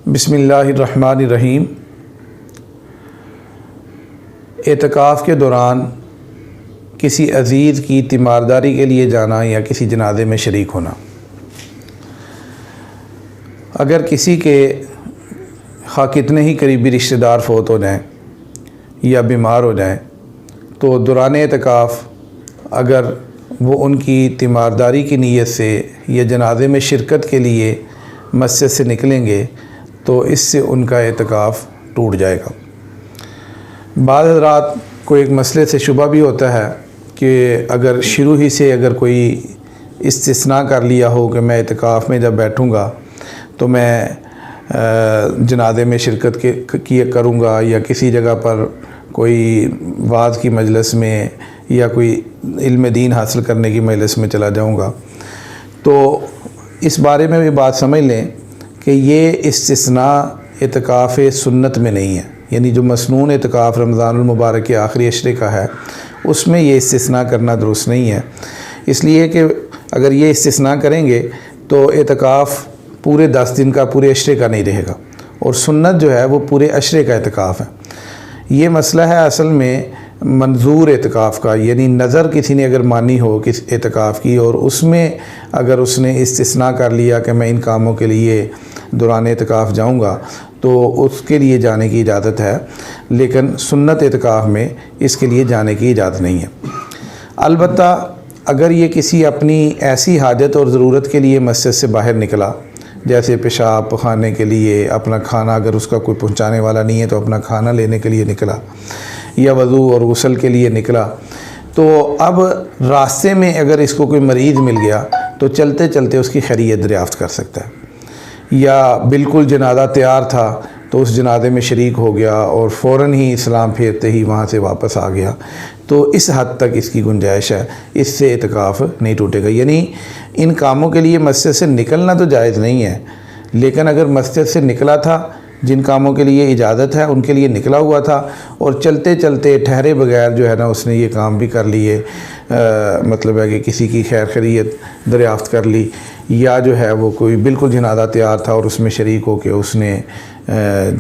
بسم اللہ الرحمن الرحیم۔ اعتکاف کے دوران کسی عزیز کی تیمارداری کے لیے جانا یا کسی جنازے میں شریک ہونا۔ اگر کسی کے کتنے ہی قریبی رشتہ دار فوت ہو جائیں یا بیمار ہو جائیں تو دوران اعتکاف اگر وہ ان کی تیمارداری کی نیت سے یا جنازے میں شرکت کے لیے مسجد سے نکلیں گے تو اس سے ان کا اعتکاف ٹوٹ جائے گا۔ بعض حضرات کو ایک مسئلے سے شبہ بھی ہوتا ہے کہ اگر شروع ہی سے اگر کوئی استثناء کر لیا ہو کہ میں اعتکاف میں جب بیٹھوں گا تو میں جنازے میں شرکت کروں گا یا کسی جگہ پر کوئی وعظ کی مجلس میں یا کوئی علم دین حاصل کرنے کی مجلس میں چلا جاؤں گا، تو اس بارے میں بھی بات سمجھ لیں کہ یہ استثناء اعتکاف سنت میں نہیں ہے، یعنی جو مسنون اعتکاف رمضان المبارک کے آخری عشرے کا ہے اس میں یہ استثناء کرنا درست نہیں ہے، اس لیے کہ اگر یہ استثناء کریں گے تو اعتکاف پورے 10 دن کا پورے عشرے کا نہیں رہے گا، اور سنت جو ہے وہ پورے عشرے کا اعتکاف ہے۔ یہ مسئلہ ہے اصل میں منظور اعتکاف کا، یعنی نظر کسی نے اگر مانی ہو کس اعتکاف کی اور اس میں اگر اس نے استثناء کر لیا کہ میں ان کاموں کے لیے دوران اعتکاف جاؤں گا تو اس کے لیے جانے کی اجازت ہے، لیکن سنت اعتکاف میں اس کے لیے جانے کی اجازت نہیں ہے۔ البتہ اگر یہ کسی اپنی ایسی حاجت اور ضرورت کے لیے مسجد سے باہر نکلا، جیسے پیشاب پخانے کے لیے، اپنا کھانا اگر اس کا کوئی پہنچانے والا نہیں ہے تو اپنا کھانا لینے کے لیے نکلا، یا وضو اور غسل کے لیے نکلا، تو اب راستے میں اگر اس کو کوئی مریض مل گیا تو چلتے چلتے اس کی خیریت دریافت کر سکتا ہے، یا بالکل جنازہ تیار تھا تو اس جنازے میں شریک ہو گیا اور فوراً ہی سلام پھیرتے ہی وہاں سے واپس آ گیا، تو اس حد تک اس کی گنجائش ہے، اس سے اعتکاف نہیں ٹوٹے گا۔ یعنی ان کاموں کے لیے مسجد سے نکلنا تو جائز نہیں ہے، لیکن اگر مسجد سے نکلا تھا، جن کاموں کے لیے اجازت ہے ان کے لیے نکلا ہوا تھا اور چلتے چلتے ٹھہرے بغیر جو ہے نا اس نے یہ کام بھی کر لیے، مطلب ہے کہ کسی کی خیر خیریت دریافت کر لی، یا جو ہے وہ کوئی بالکل جنازہ تیار تھا اور اس میں شریک ہو کے اس نے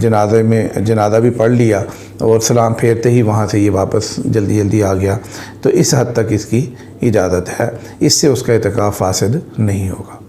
جنازہ بھی پڑھ لیا اور سلام پھیرتے ہی وہاں سے یہ واپس جلدی آ گیا، تو اس حد تک اس کی اجازت ہے، اس سے اس کا اعتکاف فاسد نہیں ہوگا۔